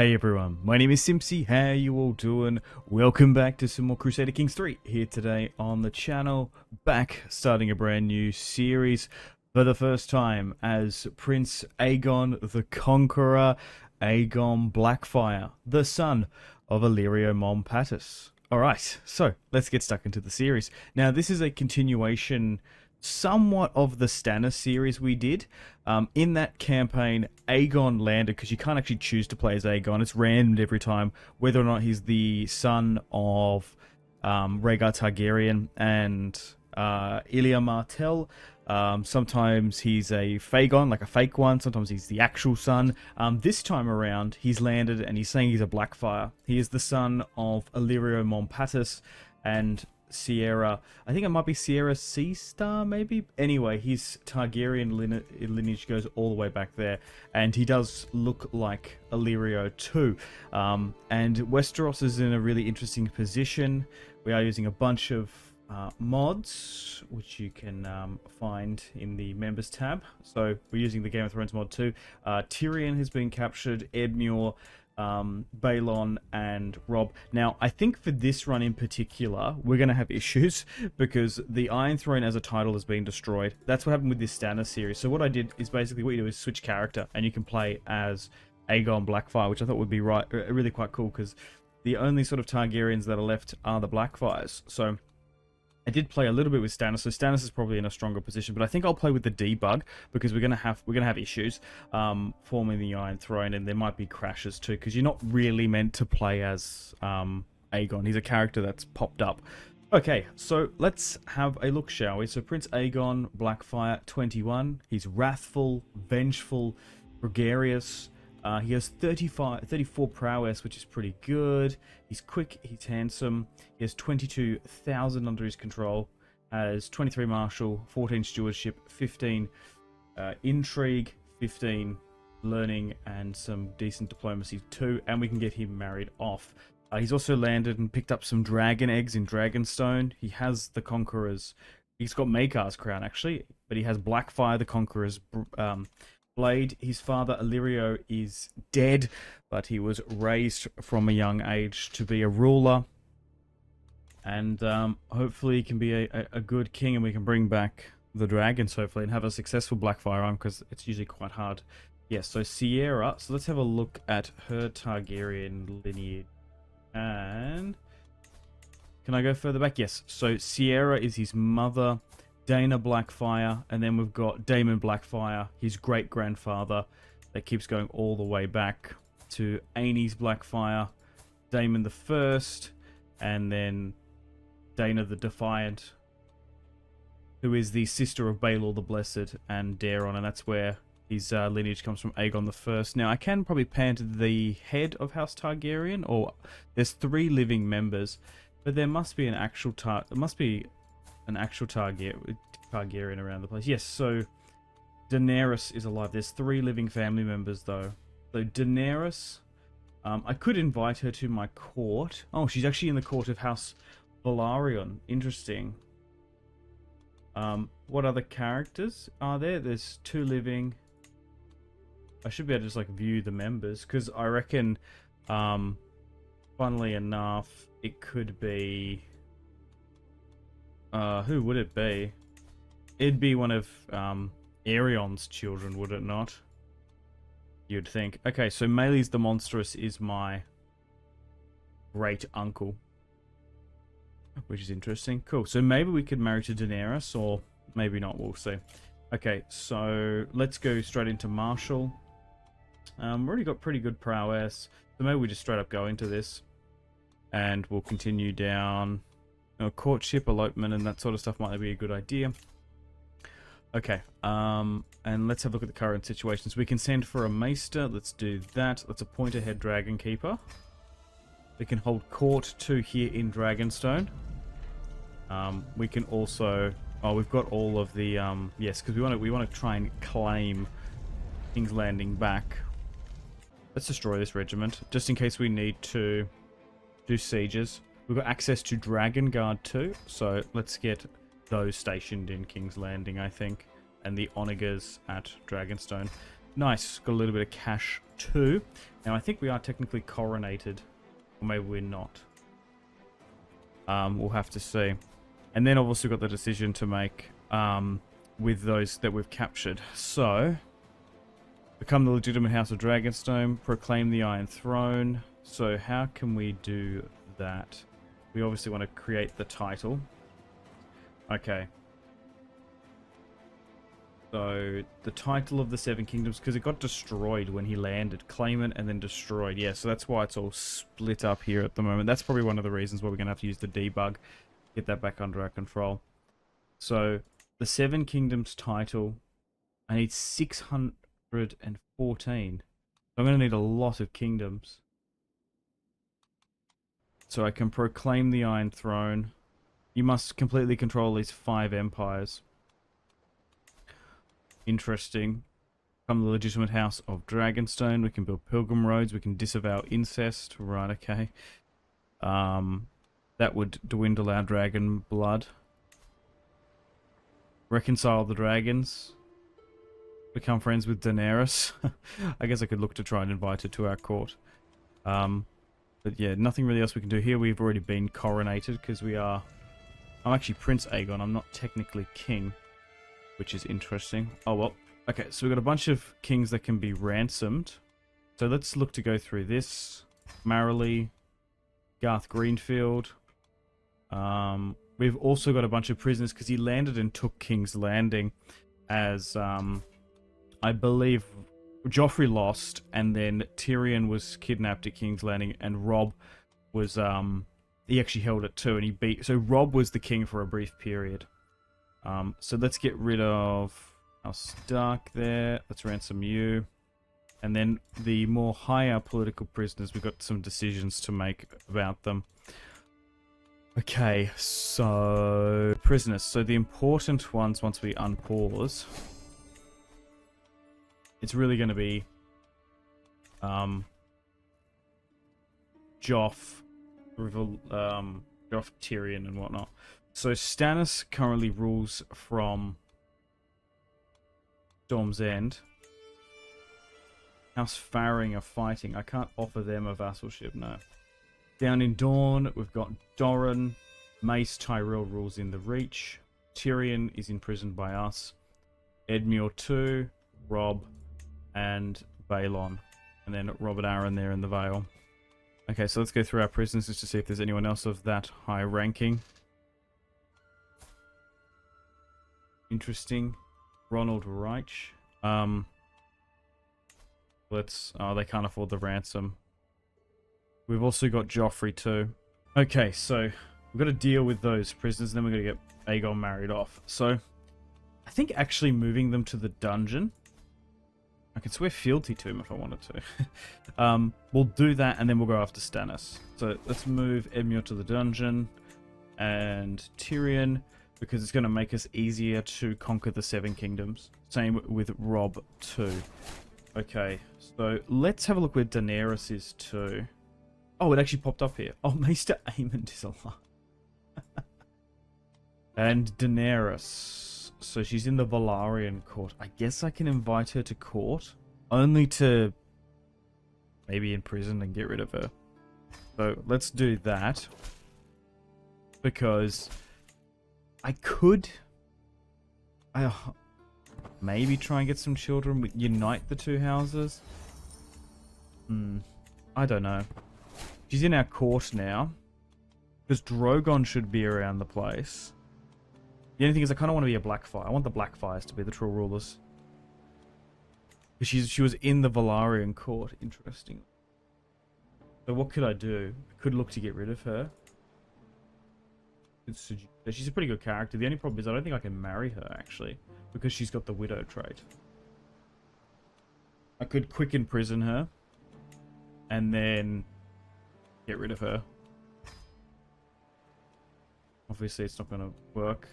Hey everyone, my name is Simpzy. How you all doing? Welcome back to some more Crusader Kings 3 here today on the channel. Back starting a brand new series for the first time as Prince Aegon the Conqueror, Aegon Blackfyre, the son of Illyrio Mopatis. Alright, so let's get stuck into the series. Now this is a continuation somewhat of the Stannis series we did. In that campaign, Aegon landed, because you can't actually choose to play as Aegon. It's random every time, whether or not he's the son of Rhaegar Targaryen and Ilya Martell. Sometimes he's a Phagon, like a fake one. Sometimes he's the actual son. This time around, he's landed and he's saying he's a Blackfyre. He is the son of Illyrio Mopatis and Serra. I think it might be Serra Seastar, maybe? Anyway, his Targaryen lineage goes all the way back there, and he does look like Illyrio too. And Westeros is in a really interesting position. We are using a bunch of mods, which you can find in the members tab. So we're using the Game of Thrones mod too. Tyrion has been captured, Edmure, Balon and Rob. Now, I think for this run in particular, we're going to have issues because the Iron Throne as a title has been destroyed. That's what happened with this Stannis series. So what I did is basically what you do is switch character and you can play as Aegon Blackfyre, which I thought would be really quite cool because the only sort of Targaryens that are left are the Blackfyres. So I did play a little bit with Stannis, so Stannis is probably in a stronger position, but I think I'll play with the debug because we're gonna have issues forming the Iron Throne, and there might be crashes too because you're not really meant to play as Aegon. He's a character that's popped up. Okay, so let's have a look, shall we? So Prince Aegon Blackfyre, 21. He's wrathful, vengeful, gregarious. He has 34 prowess, which is pretty good. He's quick, he's handsome. He has 22,000 under his control. Has 23 martial, 14 stewardship, 15 intrigue, 15 learning, and some decent diplomacy too. And we can get him married off. He's also landed and picked up some dragon eggs in Dragonstone. He has the Conqueror's. He's got Maekar's crown actually, but he has Blackfyre the Conqueror's blade. His father Illyrio is dead, but he was raised from a young age to be a ruler, and hopefully he can be a good king, and we can bring back the dragons hopefully and have a successful Blackfyre run because it's usually quite hard. Yes, so Serra. So let's have a look at her Targaryen lineage. And can I go further back? Yes. So Serra is his mother, Dana Blackfyre, and then we've got Daemon Blackfyre, his great-grandfather, that keeps going all the way back to Aenys Blackfyre, Daemon the First, and then Dana the Defiant, who is the sister of Baelor the Blessed and Daeron, and that's where his lineage comes from, Aegon the First. Now, I can probably pan to the head of House Targaryen, or there's 3 living members, but there must be an actual Targaryen around the place. Yes, so Daenerys is alive. There's 3 living family members though. So Daenerys, I could invite her to my court. Oh, she's actually in the court of House Velaryon. Interesting. What other characters are there? There's 2 living. I should be able to just like view the members because I reckon, funnily enough, it could be. Who would it be? It'd be one of Aerion's children, would it not? You'd think. Okay, so Meleys the Monstrous is my great uncle, which is interesting. Cool. So maybe we could marry to Daenerys, or maybe not. We'll see. Okay, so let's go straight into martial. We've already got pretty good prowess, so maybe we just straight up go into this, and we'll continue down. Courtship, elopement, and that sort of stuff might be a good idea. Okay, and let's have a look at the current situations. We can send for a maester. Let's do that. Let's appoint a head dragon keeper. We can hold court 2 here in Dragonstone. We can also. Oh, we've got all of the. Yes, because we want to try and claim King's Landing back. Let's destroy this regiment just in case we need to do sieges. We've got access to Dragon Guard too, so let's get those stationed in King's Landing, I think, and the Onagers at Dragonstone. Nice. Got a little bit of cash too. Now, I think we are technically coronated. Or maybe we're not. We'll have to see. And then I've also got the decision to make with those that we've captured. So, become the legitimate House of Dragonstone. Proclaim the Iron Throne. So, how can we do that? We obviously want to create the title. Okay. So, the title of the Seven Kingdoms, because it got destroyed when he landed. Claim it and then destroyed. Yeah, so that's why it's all split up here at the moment. That's probably one of the reasons why we're going to have to use the debug. Get that back under our control. So, the Seven Kingdoms title, I need 614. I'm going to need a lot of kingdoms. So I can proclaim the Iron Throne. You must completely control these 5 empires. Interesting. Become the legitimate House of Dragonstone. We can build pilgrim roads. We can disavow incest. Right, okay. That would dwindle our dragon blood. Reconcile the dragons. Become friends with Daenerys. I guess I could look to try and invite her to our court. But yeah, nothing really else we can do here. We've already been coronated because we are... I'm actually Prince Aegon. I'm not technically king, which is interesting. Oh well. Okay, so we've got a bunch of kings that can be ransomed. So let's look to go through this. Marley, Garth Greenfield. We've also got a bunch of prisoners because he landed and took King's Landing as, I believe... Joffrey lost, and then Tyrion was kidnapped at King's Landing, and Robb was, he actually held it too, and he beat... So Robb was the king for a brief period. So let's get rid of our Stark there. Let's ransom you. And then the more higher political prisoners, we've got some decisions to make about them. Okay, so... Prisoners. So the important ones, once we unpause... It's really going to be Joff, Tyrion, and whatnot. So Stannis currently rules from Storm's End. House Farring are fighting. I can't offer them a vassalship, no. Down in Dawn, we've got Doran. Mace Tyrell rules in the Reach. Tyrion is imprisoned by us. Edmure 2, Robb, and Balon, and then Robert Arryn there in the Vale. Okay, so let's go through our prisoners just to see if there's anyone else of that high ranking. Interesting. Ronald Reich. Let's... Oh, they can't afford the ransom. We've also got Joffrey too. Okay, so we've got to deal with those prisoners, and then we're going to get Aegon married off. So, I think actually moving them to the dungeon... I could swear fealty to him if I wanted to. We'll do that, and then we'll go after Stannis. So let's move Edmure to the dungeon, and Tyrion, because it's going to make us easier to conquer the Seven Kingdoms. Same with Robb too. Okay, so let's have a look where Daenerys is too. Oh, it actually popped up here. Oh, Maester Aemond is alive. And Daenerys. So she's in the Valyrian court. I guess I can invite her to court. Only to maybe imprison and get rid of her. So let's do that. Because I could... maybe try and get some children. Unite the two houses. I don't know. She's in our court now. Because Drogon should be around the place. The only thing is I kind of want to be a Blackfyre. I want the Blackfyres to be the true rulers. Because she was in the Valyrian court. Interesting. So what could I do? I could look to get rid of her. She's a pretty good character. The only problem is I don't think I can marry her, actually. Because she's got the widow trait. I could quick imprison her. And then get rid of her. Obviously it's not going to work.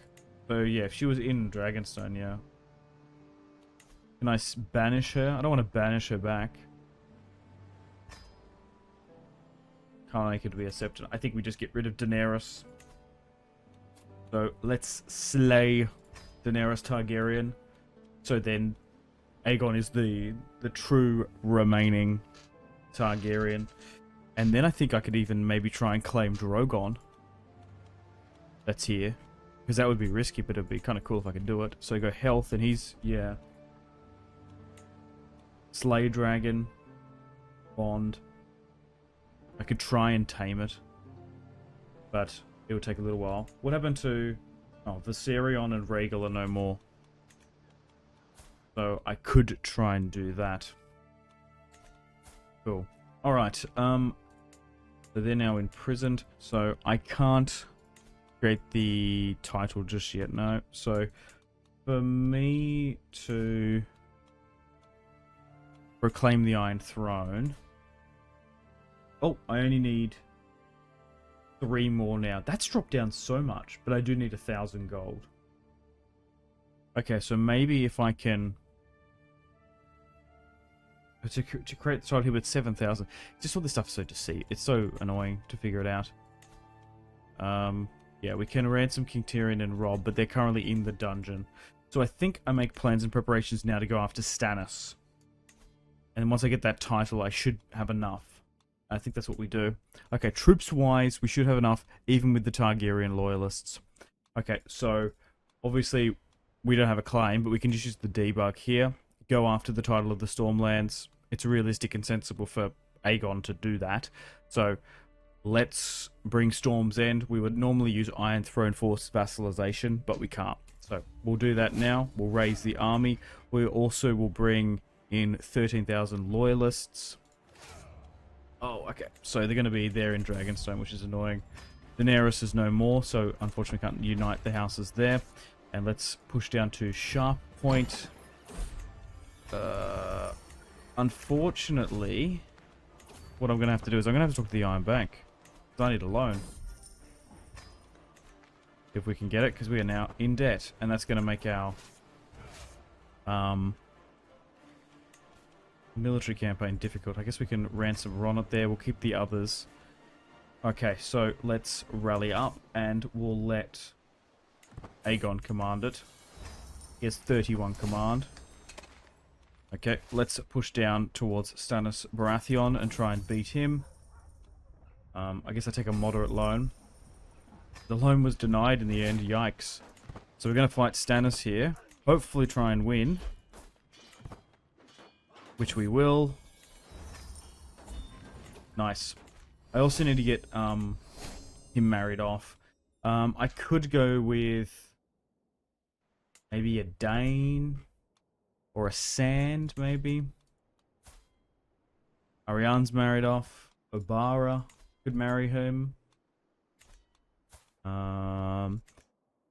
So yeah, if she was in Dragonstone, yeah. Can I banish her? I don't want to banish her back. Can't make it be accepted. I think we just get rid of Daenerys. So let's slay Daenerys Targaryen. So then Aegon is the true remaining Targaryen. And then I think I could even maybe try and claim Drogon. That's here. Because that would be risky, but it'd be kind of cool if I could do it. So I go health, and he's, yeah. Slay Dragon. Bond. I could try and tame it. But it would take a little while. What happened to... Oh, Viserion and Rhaegal are no more. So I could try and do that. Cool. Alright, so they're now imprisoned. So I can't create the title just yet, no. So for me to proclaim the Iron Throne... Oh, I only need 3 more now. That's dropped down so much, but I do need 1,000 gold. Okay, so maybe if I can... To create the title here with 7,000. Just all this stuff is so deceived. It's so annoying to figure it out. Yeah, we can ransom King Tyrion and Robb, but they're currently in the dungeon. So I think I make plans and preparations now to go after Stannis. And then once I get that title, I should have enough. I think that's what we do. Okay, troops-wise, we should have enough, even with the Targaryen loyalists. Okay, so obviously we don't have a claim, but we can just use the debug here. Go after the title of the Stormlands. It's realistic and sensible for Aegon to do that. So let's bring Storm's End. We would normally use Iron Throne Force vassalization, but we can't. So we'll do that now. We'll raise the army. We also will bring in 13,000 loyalists. Oh, okay. So they're going to be there in Dragonstone, which is annoying. Daenerys is no more, so unfortunately can't unite the houses there. And let's push down to Sharp Point. Unfortunately, what I'm going to have to do is I'm going to have to talk to the Iron Bank. Because I need a loan. If we can get it, because we are now in debt. And that's going to make our military campaign difficult. I guess we can ransom Ronnet there. We'll keep the others. Okay, so let's rally up and we'll let Aegon command it. He has 31 command. Okay, let's push down towards Stannis Baratheon and try and beat him. I guess I take a moderate loan. The loan was denied in the end. Yikes. So we're going to fight Stannis here. Hopefully try and win. Which we will. Nice. I also need to get him married off. I could go with maybe a Dane or a Sand, maybe. Ariane's married off. Obara could marry him.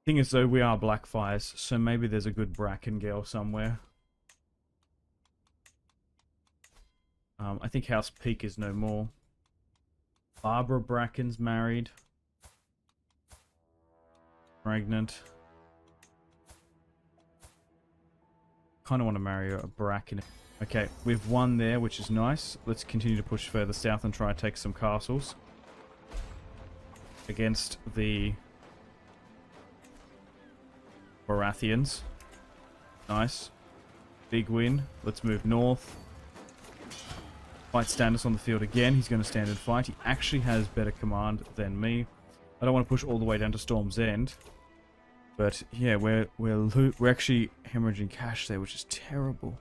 Thing is, though, we are Blackfyres, so maybe there's a good Bracken girl somewhere. I think House Peak is no more. Barbara Bracken's married. Pregnant. Kind of want to marry a Bracken. Okay, we've won there, which is nice. Let's continue to push further south and try and take some castles. Against the Baratheons. Nice. Big win. Let's move north. Fight Stannis on the field again. He's going to stand and fight. He actually has better command than me. I don't want to push all the way down to Storm's End. But yeah, we're actually hemorrhaging cash there, which is terrible.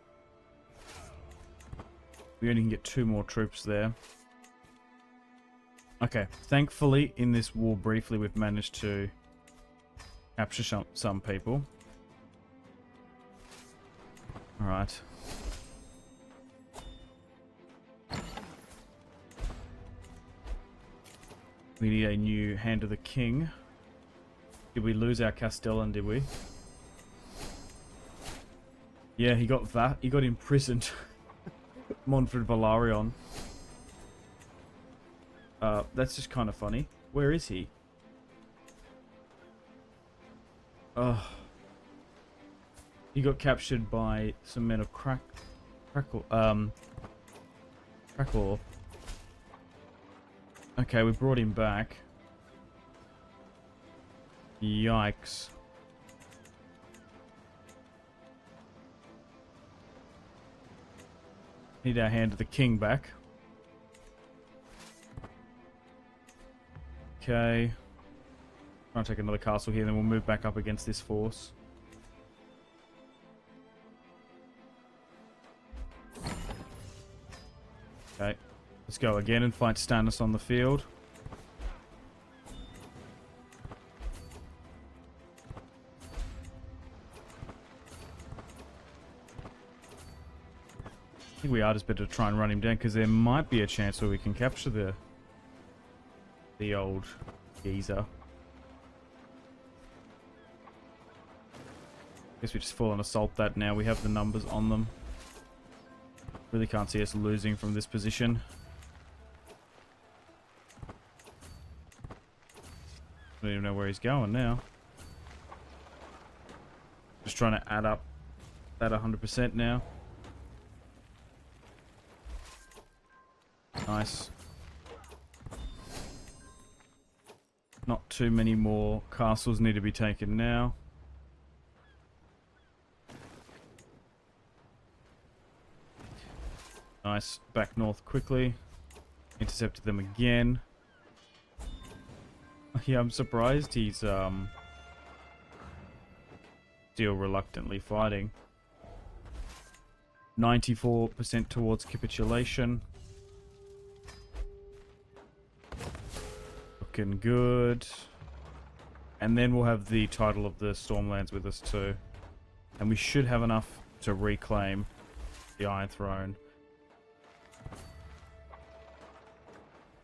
We only can get 2 more troops there. Okay, thankfully in this war briefly we've managed to capture some people. Alright. We need a new Hand of the King. Did we lose our Castellan, did we? Yeah, he got imprisoned. Montford Velaryon. That's just kind of funny. Where is he? He got captured by some men of Crackle. Okay, we brought him back. Yikes. Need our hand of the king back. Okay. Try and take another castle here, then we'll move back up against this force. Okay. Let's go again and fight Stannis on the field. I think we are just better to try and run him down, because there might be a chance where we can capture the old geezer. Guess we just fall and assault that now. We have the numbers on them. Really can't see us losing from this position. Don't even know where he's going now. Just trying to add up that 100% now. Nice. Not too many more castles need to be taken now. Nice. Back north quickly. Intercepted them again. Yeah, I'm surprised he's still reluctantly fighting. 94% towards capitulation. Looking good. And then we'll have the title of the Stormlands with us too. And we should have enough to reclaim the Iron Throne.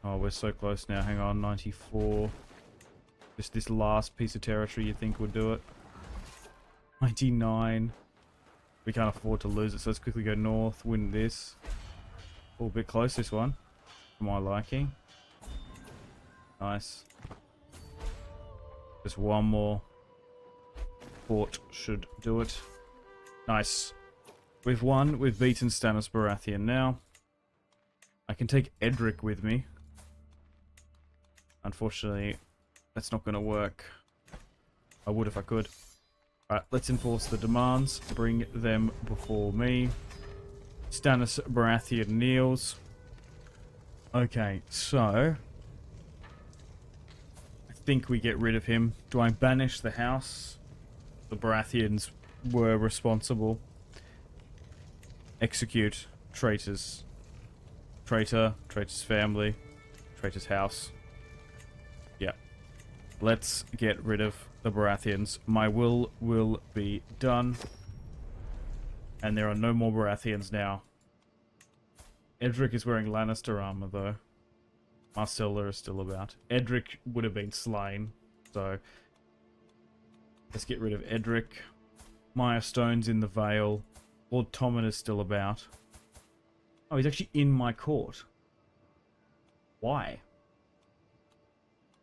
Oh, we're so close now. Hang on, 94. Just this last piece of territory you think would do it. 99. We can't afford to lose it, so let's quickly go north, win this. A little bit close, this one. For my liking. Nice. Just one more fort should do it. Nice. We've won. We've beaten Stannis Baratheon now. I can take Edric with me. Unfortunately, that's not going to work. I would if I could. Alright, let's enforce the demands. Bring them before me. Stannis Baratheon kneels. Okay, so I think we get rid of him. Do I banish the house? The Baratheons were responsible. Execute traitors. Traitor, traitor's family, traitor's house. Yeah. Let's get rid of the Baratheons. My will be done. And there are no more Baratheons now. Edric is wearing Lannister armor though. Marcella is still about. Edric would have been slain. So let's get rid of Edric. Maya Stone's in the Vale. Lord Tommen is still about. Oh, he's actually in my court. Why?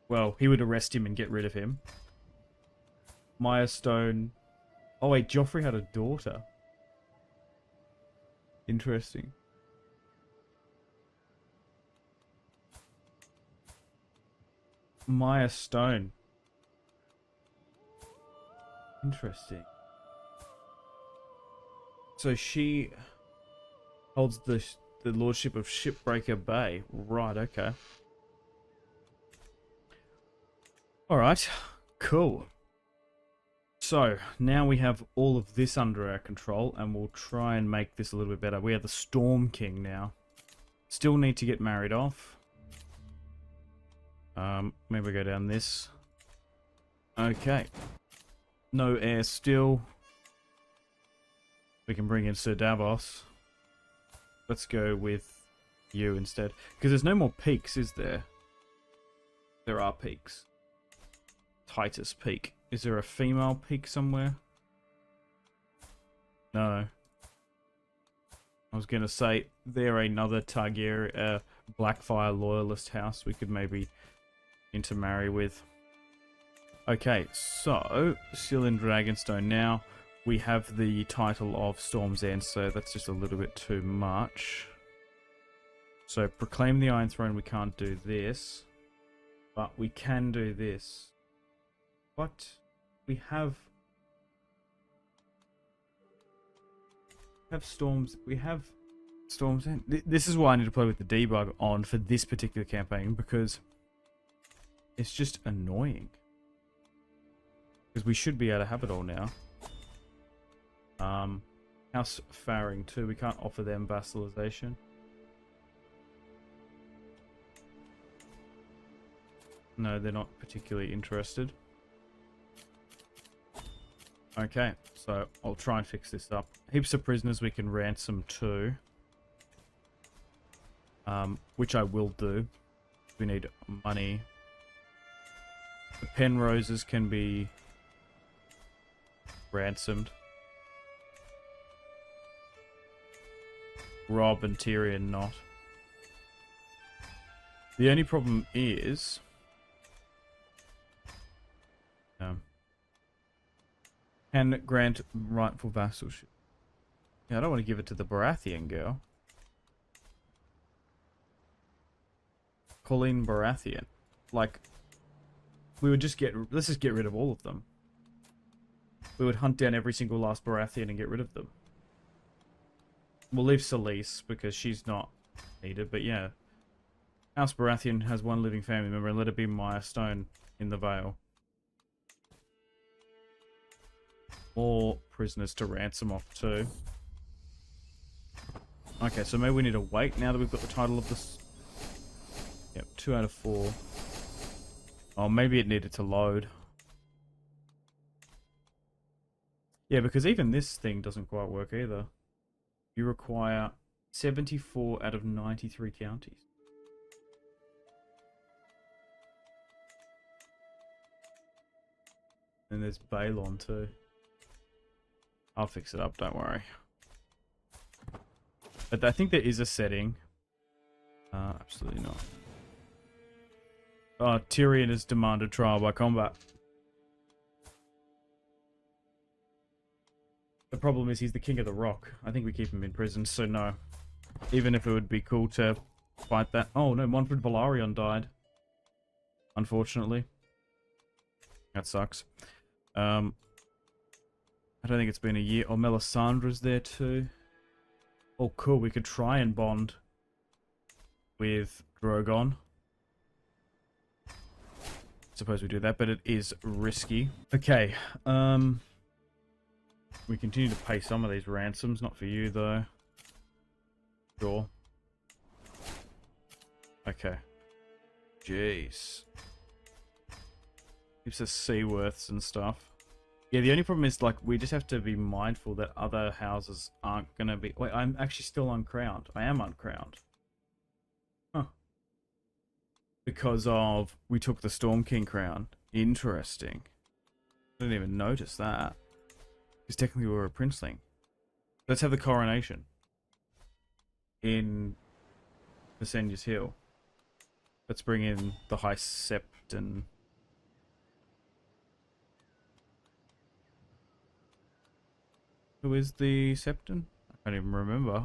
Well, he would arrest him and get rid of him. Maya Stone. Oh wait, Joffrey had a daughter. Interesting. Maya Stone. Interesting. So she holds the lordship of Shipbreaker Bay. Right, okay. Alright, cool. So, now we have all of this under our control, and we'll try and make this a little bit better. We are the Storm King now. Still need to get married off. Maybe go down this. Okay. No heir still. We can bring in Sir Davos. Let's go with you instead. Because there's no more peaks, is there? There are peaks. Titus Peak. Is there a female peak somewhere? No. I was going to say, they're another Targaryen, Blackfyre loyalist house we could maybe intermarry with. Okay, so, still in Dragonstone now. We have the title of Storm's End, so that's just a little bit too much. So, proclaim the Iron Throne, we can't do this. But we can do this. What? We have storms. We have Storm's End. This is why I need to play with the debug on for this particular campaign, because it's just annoying. Because we should be able to have it all now. House Faring too. We can't offer them vassalization. No, they're not particularly interested. Okay, so I'll try and fix this up. Heaps of prisoners we can ransom too. Which I will do. We need money. The Penroses can be ransomed. Rob and Tyrion not. The only problem is... can grant rightful vassalship. Yeah, I don't want to give it to the Baratheon girl. Colleen Baratheon. Like, we would just let's just get rid of all of them. We would hunt down every single last Baratheon and get rid of them. We'll leave Selyse because she's not needed, but yeah. House Baratheon has one living family member, and let it be Maya Stone in the Vale. More prisoners to ransom off too. Okay, so maybe we need to wait now that we've got the title of this. Yep, 2 out of 4. Oh, maybe it needed to load. Yeah, because even this thing doesn't quite work either. You require 74 out of 93 counties. And there's Balon too. I'll fix it up, don't worry. But I think there is a setting. Absolutely not. Oh, Tyrion has demanded trial by combat. The problem is he's the king of the rock. I think we keep him in prison, so no. Even if it would be cool to fight that. Oh no, Montford Velaryon died. Unfortunately. That sucks. I don't think it's been a year. Oh, Melisandre's there too. Oh, cool. We could try and bond with Drogon. Suppose we do that, but it is risky. Okay. We continue to pay some of these ransoms. Not for you, though. Sure. Okay. Jeez. Keeps us Seaworths and stuff. Yeah, the only problem is, like, we just have to be mindful that other houses aren't going to be... Wait, I'm actually still uncrowned. I am uncrowned. Huh. Because of... We took the Storm King crown. Interesting. I didn't even notice that. Because technically we were a princeling. Let's have the coronation. In Visenya's Hill. Let's bring in the High Sept and... Who is the Septon? I can't even remember.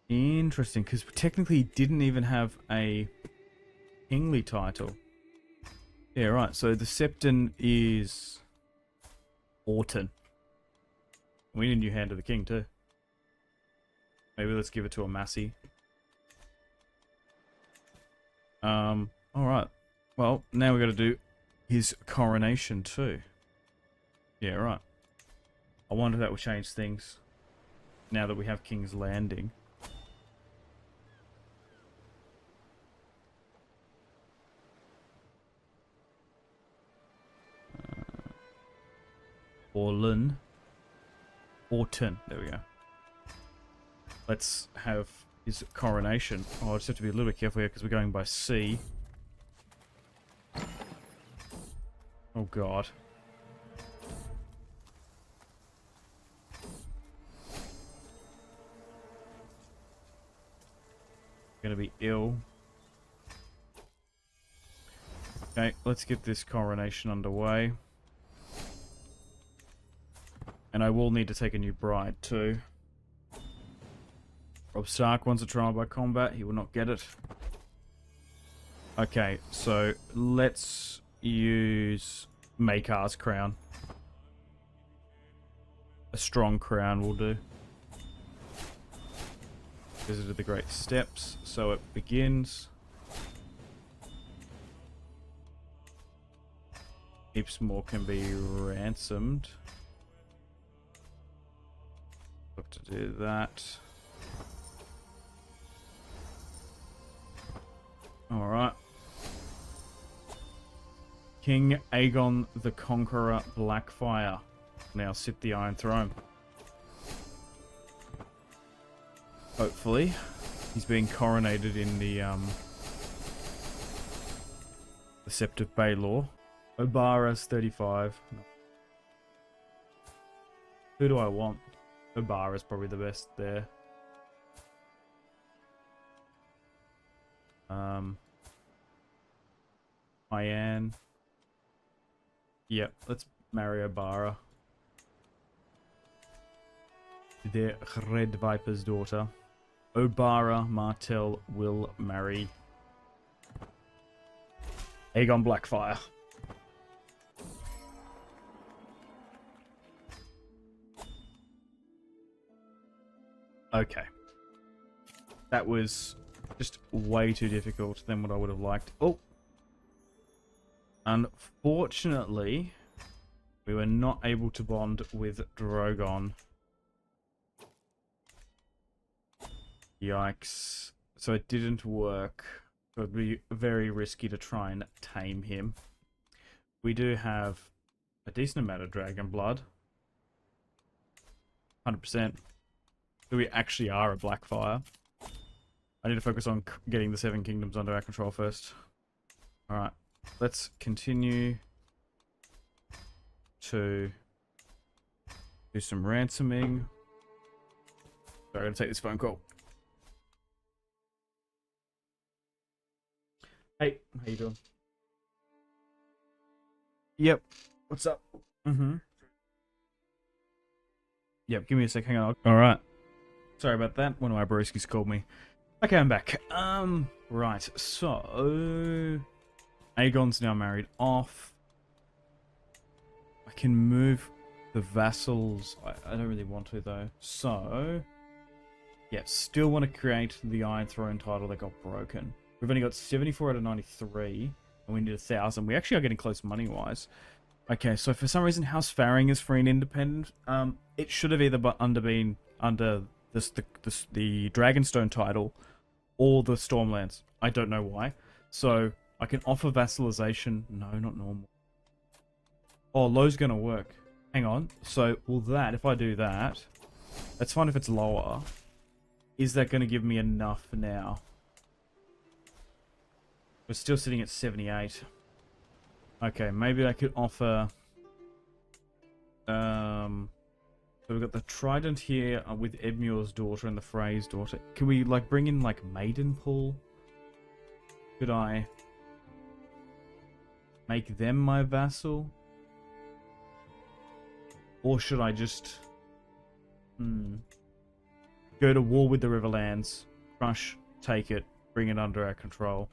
Interesting, because technically he didn't even have a kingly title. Yeah, right, so the Septon is Orton. We need a new hand of the king too. Maybe let's give it to a Massey. Alright. Well, now we got to do his coronation too. Yeah, right. I wonder if that will change things now that we have King's Landing. Orton. There we go. Let's have his coronation. Oh, I just have to be a little bit careful here because we're going by sea. Oh, God. Gonna be ill. Okay, let's get this coronation underway. And I will need to take a new bride too. Robb Stark wants a trial by combat. He will not get it. Okay, so let's use Maekar's crown. strong crown will do. Visited the Great Steps, so it begins. Heaps more can be ransomed. Look to do that. Alright. King Aegon the Conqueror Blackfyre now sit the Iron Throne. Hopefully. He's being coronated in the Sept of Baelor. Obara's 35. Who do I want? Obara's probably the best there. Ian. Yep, let's marry Obara. The Red Viper's daughter. Obara Martell will marry Aegon Blackfyre. Okay. That was just way too difficult than what I would have liked. Oh! Unfortunately, we were not able to bond with Drogon. Yikes. So it didn't work. It would be very risky to try and tame him. We do have a decent amount of dragon blood. 100%. So we actually are a Blackfyre. I need to focus on getting the 7 kingdoms under our control first. Alright. Let's continue to do some ransoming. Sorry, I'm going to take this phone call. Hey, how you doing? Yep. What's up? Yep, give me a sec. Hang on. Alright. Sorry about that. One of my broskies called me. Okay, I'm back. Right. So Aegon's now married off. I can move the vassals. I don't really want to though. So yeah, still want to create the Iron Throne title that got broken. We've only got 74 out of 93, and we need 1,000. We actually are getting close money-wise. Okay, so for some reason, House Faring is free and independent. It should have either been under the Dragonstone title or the Stormlands. I don't know why. So I can offer vassalization. No, not normal. Oh, low's gonna work. Hang on. So will that, if I do that, that's fine if it's lower. Is that going to give me enough now? We're still sitting at 78. Okay, maybe I could offer... So we've got the Trident here with Edmure's daughter and the Frey's daughter. Can we, like, bring in, like, Maidenpool? Could I make them my vassal? Or should I just... go to war with the Riverlands, crush, take it, bring it under our control.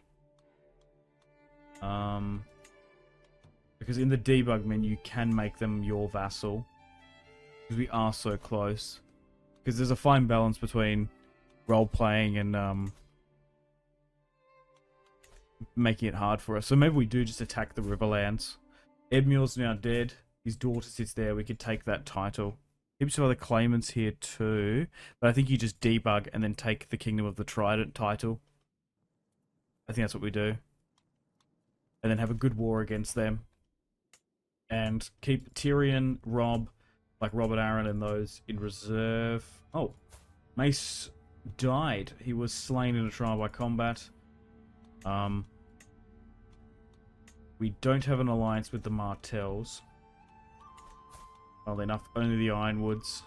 Because in the debug menu, you can make them your vassal. Because we are so close. Because there's a fine balance between role-playing and making it hard for us. So maybe we do just attack the Riverlands. Edmure's now dead. His daughter sits there. We could take that title. Heaps of other claimants here too. But I think you just debug and then take the Kingdom of the Trident title. I think that's what we do. And then have a good war against them. And keep Tyrion, Robb, like Robert Arryn and those in reserve. Oh, Mace died. He was slain in a trial by combat. We don't have an alliance with the Martells. Well enough, only the Ironwoods.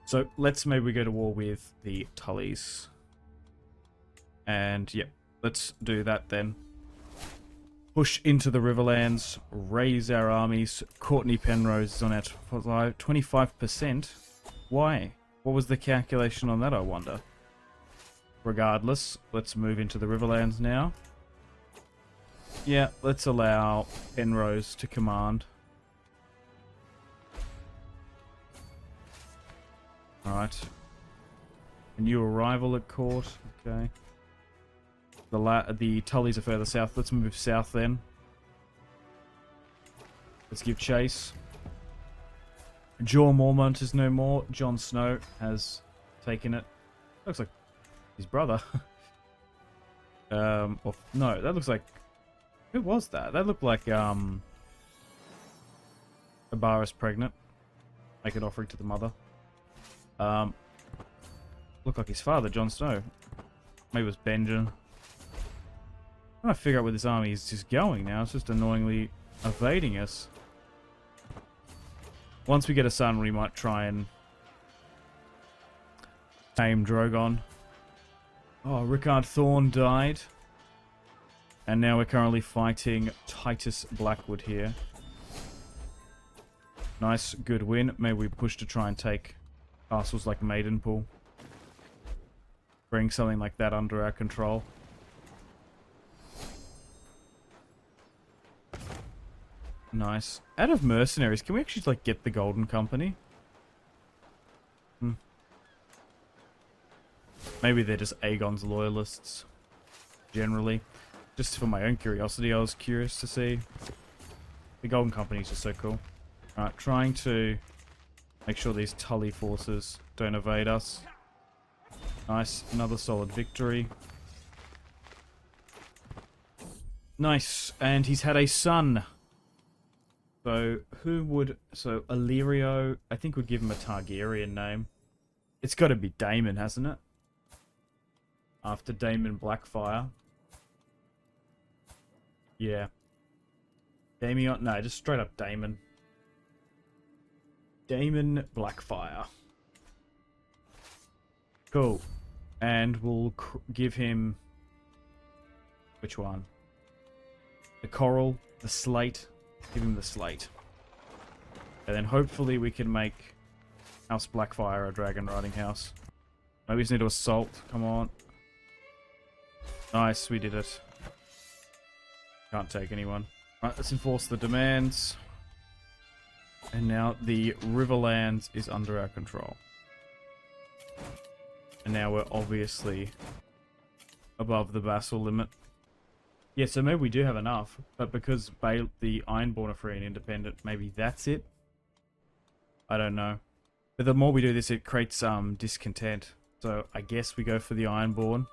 So let's maybe go to war with the Tullys. And yep, let's do that then. Push into the Riverlands, raise our armies. Courtney Penrose is on our 25%. Why? What was the calculation on that, I wonder? Regardless, let's move into the Riverlands now. Yeah, let's allow Penrose to command. Alright. A new arrival at court. Okay. The Tullys are further south. Let's move south then. Let's give chase. Jorah Mormont is no more. Jon Snow has taken it. Looks like his brother. No, that looks like... Who was that? That looked like, Abaris pregnant. Make an offering to the mother. Looked like his father, Jon Snow. Maybe it was Benjen. I'm trying to figure out where this army is just going now. It's just annoyingly evading us. Once we get a son, we might try and tame Drogon. Oh, Rickard Thorne died. And now we're currently fighting Titus Blackwood here. Nice, good win. Maybe we push to try and take castles like Maidenpool. Bring something like that under our control. Nice. Out of mercenaries, can we actually like get the Golden Company? Maybe they're just Aegon's loyalists. Generally. Just for my own curiosity, I was curious to see. The Golden Company is just so cool. Alright, trying to make sure these Tully forces don't evade us. Nice, another solid victory. Nice, and he's had a son. So, who would... So, Illyrio, I think would give him a Targaryen name. It's got to be Daemon, hasn't it? After Aegon Blackfyre. Yeah. Daemon... No, just straight up Daemon. Aegon Blackfyre. Cool. And we'll give him... Which one? The Coral, the Slate... Give him the Slate. And then hopefully we can make House Blackfyre a dragon riding house. Maybe we just need to assault. Come on. Nice, we did it. Can't take anyone. Right, let's enforce the demands. And now the riverlands is under our control. And now we're obviously above the vassal limit. Yeah, so maybe we do have enough, but because the Ironborn are free and independent, maybe that's it? I don't know. But the more we do this, it creates discontent. So I guess we go for the Ironborn.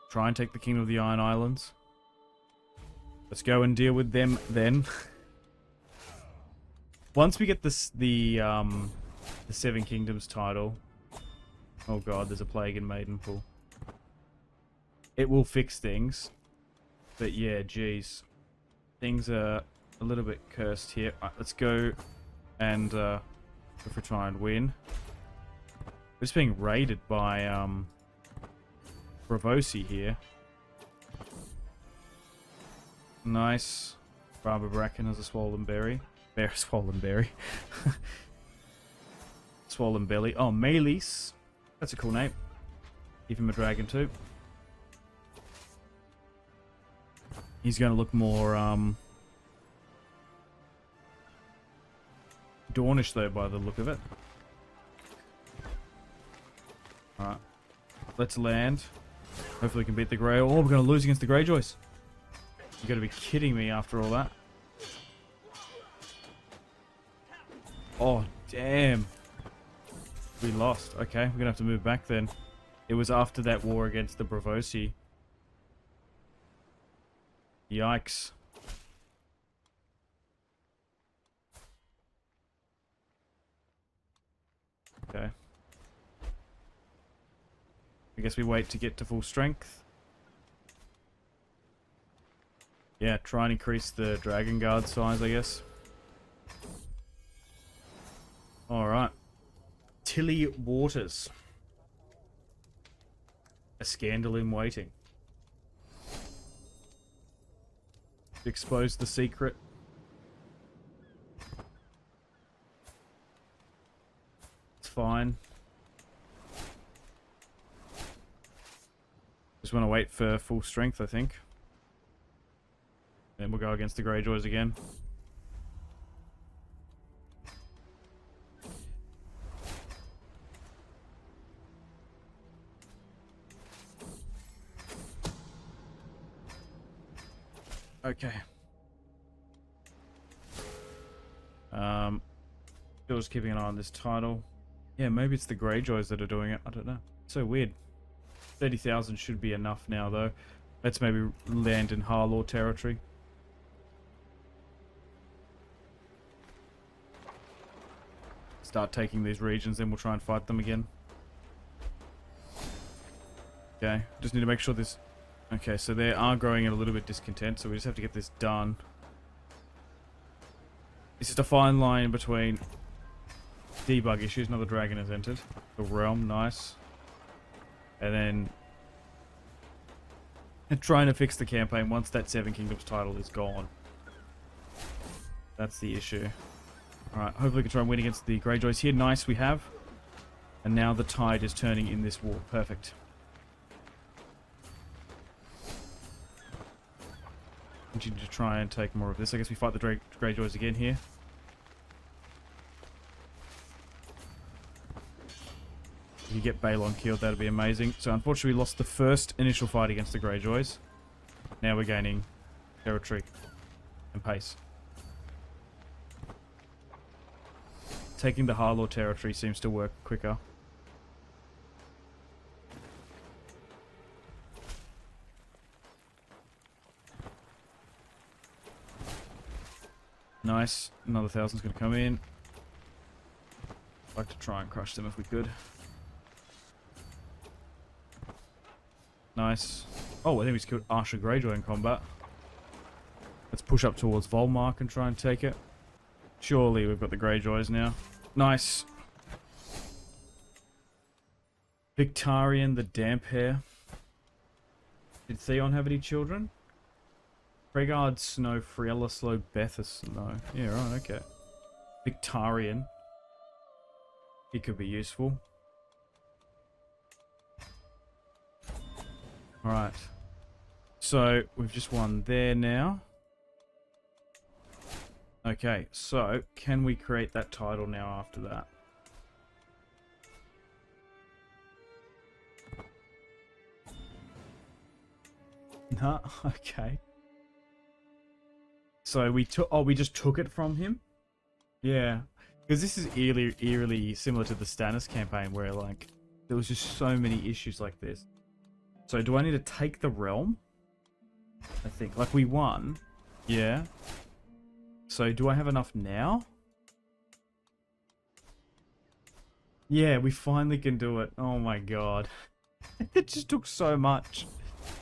Try and take the Kingdom of the Iron Islands. Let's go and deal with them then. Once we get the Seven Kingdoms title... Oh god, there's a plague in Maidenpool. It will fix things. But yeah, geez. Things are a little bit cursed here. Right, let's go and if we try and win. We're just being raided by Bravosi here. Nice. Barbara Bracken has a swollen berry. Swollen berry. Swollen belly. Oh, Melis. That's a cool name. Give him a dragon too. He's going to look more Dornish though by the look of it. Alright. Let's land. Hopefully we can beat the Grey. Oh, we're going to lose against the Greyjoys. You got to be kidding me after all that. Oh, damn. We lost. Okay, we're going to have to move back then. It was after that war against the Bravosi. Yikes. Okay. I guess we wait to get to full strength. Yeah, try and increase the Dragon Guard size, I guess. Alright. Tilly Waters. A scandal in waiting. Expose the secret. It's fine. Just want to wait for full strength, I think. Then we'll go against the Greyjoys again. Okay. Still just keeping an eye on this title. Yeah, maybe it's the Greyjoys that are doing it. I don't know. So weird. 30,000 should be enough now, though. Let's maybe land in Harlaw territory. Start taking these regions, then we'll try and fight them again. Okay, just need to make sure this... Okay, so they are growing in a little bit discontent, so we just have to get this done. It's just a fine line between debug issues. Another dragon has entered the realm, nice. And then trying to fix the campaign once that Seven Kingdoms title is gone. That's the issue. Alright, hopefully we can try and win against the Greyjoys here. Nice, we have. And now the tide is turning in this war. Perfect. Continue to try and take more of this. I guess we fight the Greyjoys again here. If you get Balon killed, that'd be amazing. So unfortunately we lost the first initial fight against the Greyjoys. Now we're gaining territory and pace. Taking the Harlaw territory seems to work quicker. Nice. Another 1,000's going to come in. I'd like to try and crush them if we could. Nice. Oh, I think we just killed Arsha Greyjoy in combat. Let's push up towards Volmark and try and take it. Surely we've got the Greyjoys now. Nice. Victarion the Damp Hair. Did Theon have any children? Pregard Snow Friella Slow Bethus. No. Yeah, right, okay. Victarion. He could be useful. Alright. So, we've just won there now. Okay, so, can we create that title now after that? Nah, okay. So we took, we just took it from him? Yeah. Because this is eerily similar to the Stannis campaign where, like, there was just so many issues like this. So do I need to take the realm? I think. Like, we won. Yeah. So do I have enough now? Yeah, we finally can do it. Oh my god. It just took so much.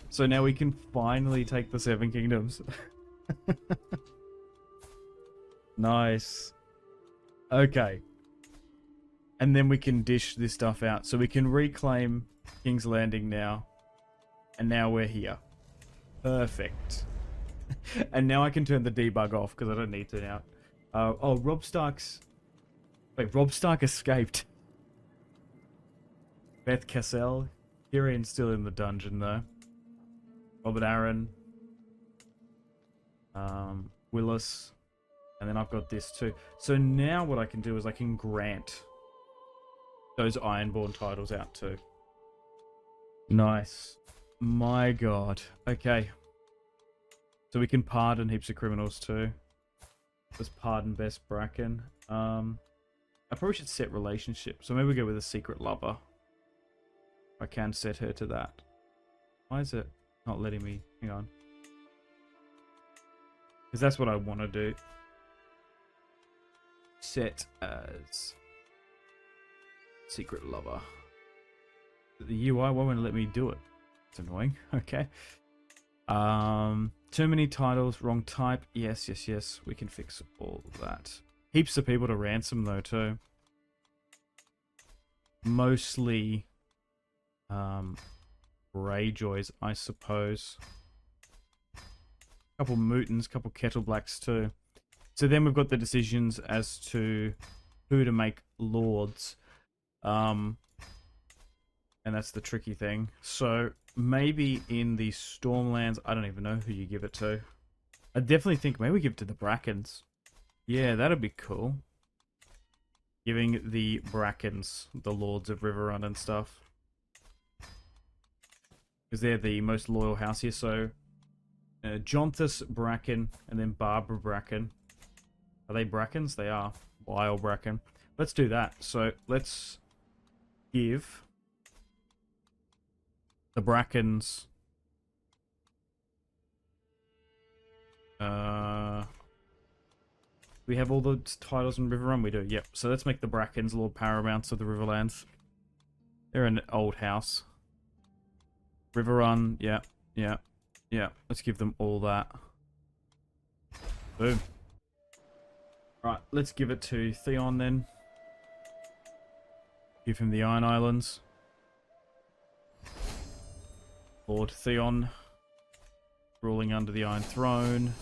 So now we can finally take the Seven Kingdoms. Nice. Okay. And then we can dish this stuff out. So we can reclaim King's Landing now. And now we're here. Perfect. And now I can turn the debug off because I don't need to now. Oh, Robb Stark's... Wait, Robb Stark escaped. Beth Cassell. Tyrion's still in the dungeon though. Robert Aaron. Willis. And then I've got this too. So now what I can do is I can grant those Ironborn titles out too. Nice. My god. Okay. So we can pardon heaps of criminals too. Let's pardon Bess Bracken. I probably should set relationship. So maybe we go with a secret lover. I can set her to that. Why is it not letting me? Hang on. Because that's what I want to do. Set as secret lover. The UI won't let me do it. It's annoying. Okay. Too many titles, wrong type. Yes. We can fix all of that. Heaps of people to ransom though too. Mostly Greyjoys, I suppose. Couple Mootons, couple Kettle Blacks too. So then we've got the decisions as to who to make lords. And that's the tricky thing. So maybe in the Stormlands, I don't even know who you give it to. I definitely think maybe we give it to the Brackens. Yeah, that'd be cool. Giving the Brackens the Lords of Riverrun and stuff. Because they're the most loyal house here, so... Jonthus Bracken, and then Barbara Bracken. Are they Brackens? They are. Lyle Bracken. Let's do that. So let's give the Brackens... we have all the titles in Riverrun? We do, yep. So let's make the Brackens Lord Paramounts of the Riverlands. They're an old house. Riverrun, yeah, yeah, yeah. Let's give them all that. Boom. Right, let's give it to Theon then. Give him the Iron Islands. Lord Theon. Ruling under the Iron Throne.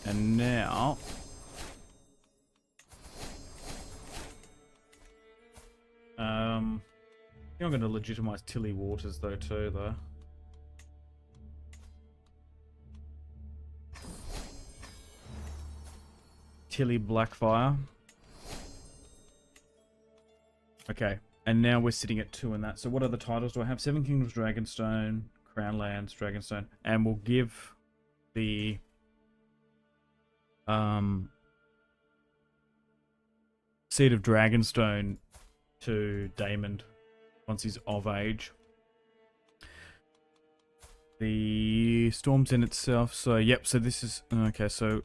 And now... I think I'm going to legitimize Tilly Waters though too, though. Tilly Blackfyre. Okay, and now we're sitting at 2 in that. So what other titles do I have? Seven Kingdoms, Dragonstone, Crown Lands, Dragonstone, and we'll give the Seed of Dragonstone to Daemon once he's of age. The Storm's in itself, so yep, so this is okay, so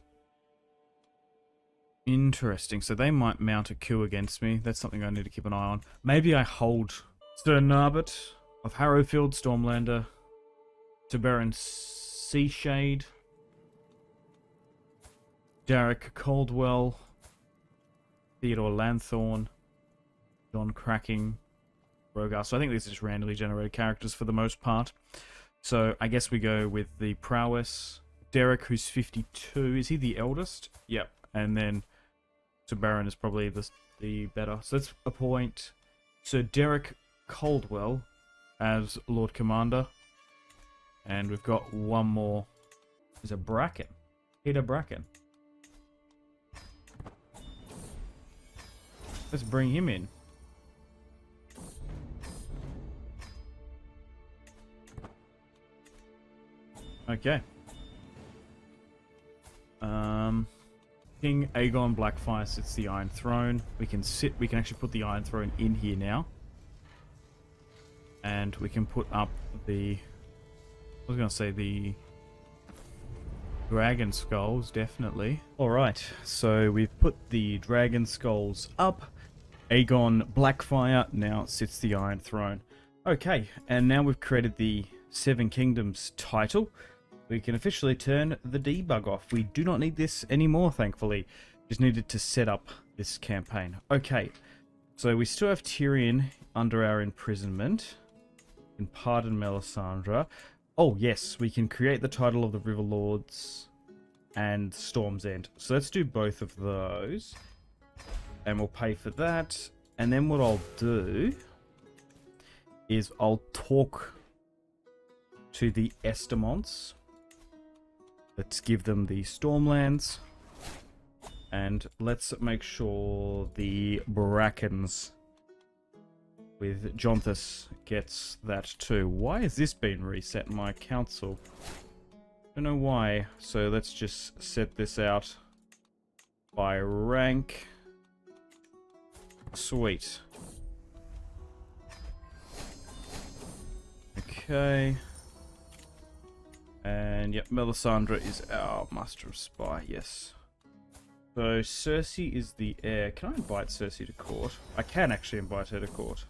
interesting. So they might mount a coup against me. That's something I need to keep an eye on. Maybe I hold Sir Narbut of Harrowfield, Stormlander, to Baron Seashade, Derek Caldwell, Theodore Lanthorn, John Cracking, Rogar. So I think these are just randomly generated characters for the most part. So I guess we go with the prowess. Derek, who's 52. Is he the eldest? Yep. And then Sir Baron is probably the better. So let's appoint Sir Derek Caldwell as Lord Commander. And we've got one more. There's a Bracken. Peter Bracken. Let's bring him in. Okay. King Aegon Blackfyre sits the Iron Throne. We can actually put the Iron Throne in here now. And we can put up the... I was going to say the Dragon Skulls, definitely. Alright, so we've put the Dragon Skulls up. Aegon Blackfyre now sits the Iron Throne. Okay, and now we've created the Seven Kingdoms title. We can officially turn the debug off. We do not need this anymore, thankfully. Just needed to set up this campaign. Okay, so we still have Tyrion under our imprisonment. We can pardon Melisandre. Oh, yes, we can create the title of the River Lords and Storm's End. So let's do both of those. And we'll pay for that. And then what I'll do is I'll talk to the Estemonts. Let's give them the Stormlands. And let's make sure the Brackens with Jonthus gets that too. Why has this been reset in my council? Don't know why. So let's just set this out by rank. Sweet. Okay. And yep, Melisandre is our Master of Spy, yes. So Cersei is the heir. Can I invite Cersei to court? I can actually invite her to court.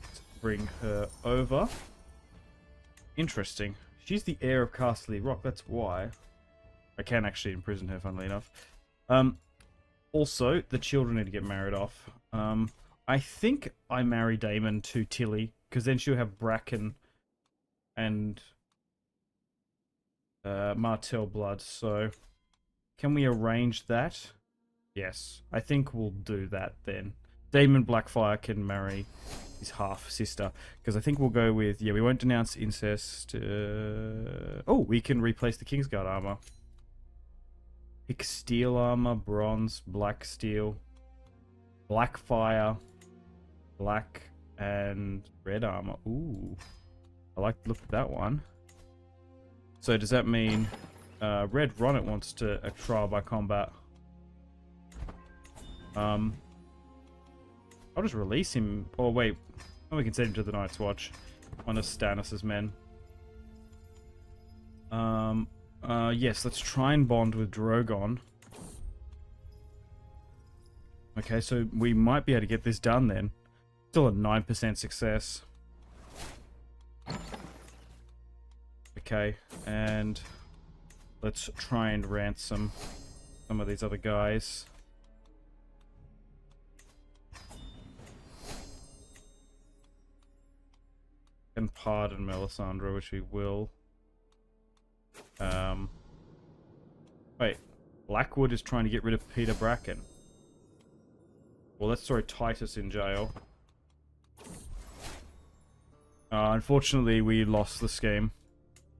Let's bring her over. Interesting. She's the heir of Castle Rock, that's why. I can actually imprison her, funnily enough. Also, the children need to get married off. I think I marry Daemon to Tilly, because then she'll have Bracken and Martell blood. So, can we arrange that? Yes, I think we'll do that then. Daemon Blackfyre can marry his half-sister, because I think we'll go with, yeah, we won't denounce incest. Oh, we can replace the Kingsguard armor. Pick steel armor, bronze, black steel, Blackfyre, black and red armor. Ooh, I like the look of that one. So does that mean Red Ronnet wants to a trial by combat? I'll just release him. Oh wait, we can send him to the Night's Watch. One of Stannis' men. Yes, let's try and bond with Drogon. Okay, so we might be able to get this done then. Still a 9% success. Okay, and let's try and ransom some of these other guys. And pardon Melisandre, which we will. Wait, Blackwood is trying to get rid of Peter Bracken. Well, let's throw Titus in jail. Unfortunately, we lost the scheme.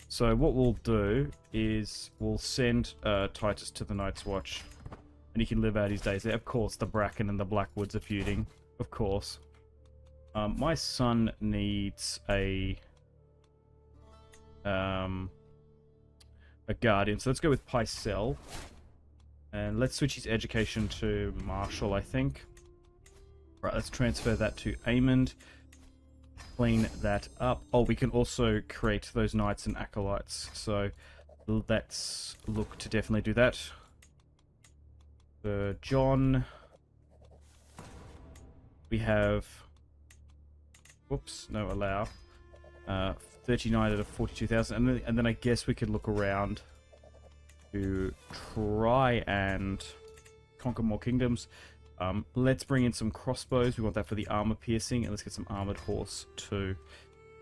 So what we'll do is we'll send Titus to the Night's Watch. And he can live out his days there. Of course, the Bracken and the Blackwoods are feuding. Of course. My son needs a guardian. So let's go with Pycelle. And let's switch his education to Marshall, I think. Right, let's transfer that to Aemond. Clean that up. Oh, we can also create those knights and acolytes. So let's look to definitely do that. John. We have... Whoops, no, allow. 39 out of 42,000. And then I guess we could look around to try and conquer more kingdoms. Let's bring in some crossbows. We want that for the armor piercing. And let's get some armored horse too.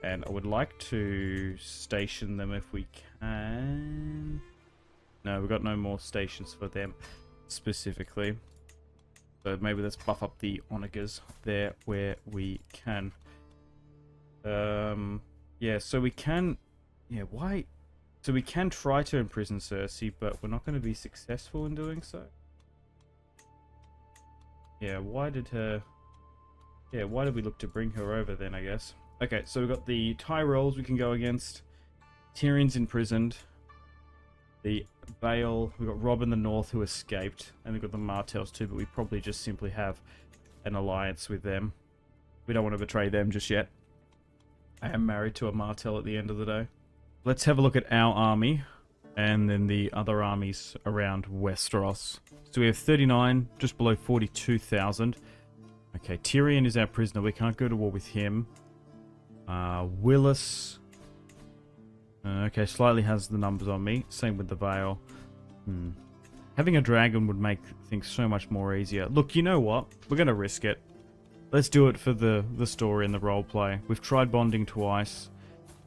And I would like to station them if we can. No, we've got no more stations for them specifically. So maybe let's buff up the onagers there where we can. Yeah, so we can... Yeah, why... So we can try to imprison Cersei, but we're not going to be successful in doing so. Yeah, why did we look to bring her over then, I guess? Okay, so we've got the Tyrells we can go against. Tyrion's imprisoned. The Vale, we've got Robb in the north who escaped. And we've got the Martells too, but we probably just simply have an alliance with them. We don't want to betray them just yet. I am married to a Martell at the end of the day. Let's have a look at our army. And then the other armies around Westeros. So we have 39, just below 42,000. Okay, Tyrion is our prisoner. We can't go to war with him. Willis. Okay, slightly has the numbers on me. Same with the Vale. Having a dragon would make things so much more easier. Look, you know what? We're going to risk it. Let's do it for the story and the roleplay. We've tried bonding twice.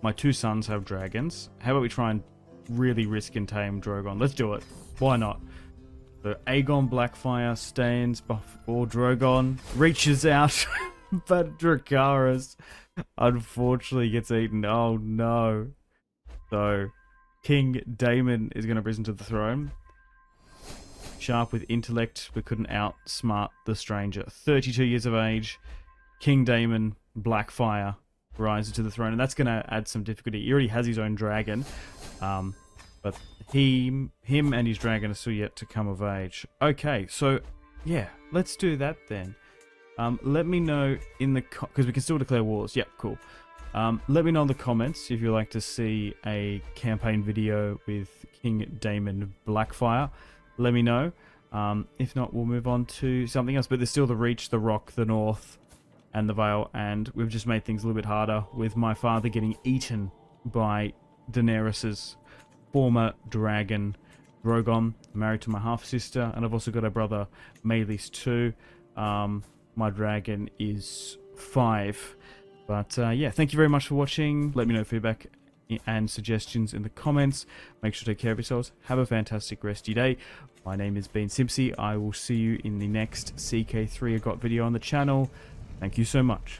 My two sons have dragons. How about we try and really risk and tame Drogon? Let's do it. Why not? The Aegon Blackfyre stands before Drogon, reaches out, but Dracarys unfortunately gets eaten. Oh no. So, King Daemon is going to risen to the throne. Sharp with intellect, but couldn't outsmart the stranger. 32 years of age, King Daemon Blackfyre rises to the throne, and that's going to add some difficulty. He already has his own dragon, but him and his dragon are still yet to come of age. Okay, so yeah, let's do that then. Let me know in the because we can still declare wars. Yep, cool. Let me know in the comments if you'd like to see a campaign video with King Daemon Blackfyre. Let me know. If not, we'll move on to something else. But there's still the Reach, the Rock, the North, and the Vale. And we've just made things a little bit harder with my father getting eaten by Daenerys's former dragon, Drogon, married to my half-sister. And I've also got a brother, Maelys, too. My dragon is 5. But yeah, thank you very much for watching. Let me know feedback and suggestions in the comments. Make sure to take care of yourselves. Have a fantastic rest of your day. My name has been Simpzy. I will see you in the next CK3 I got video on the channel. Thank you so much.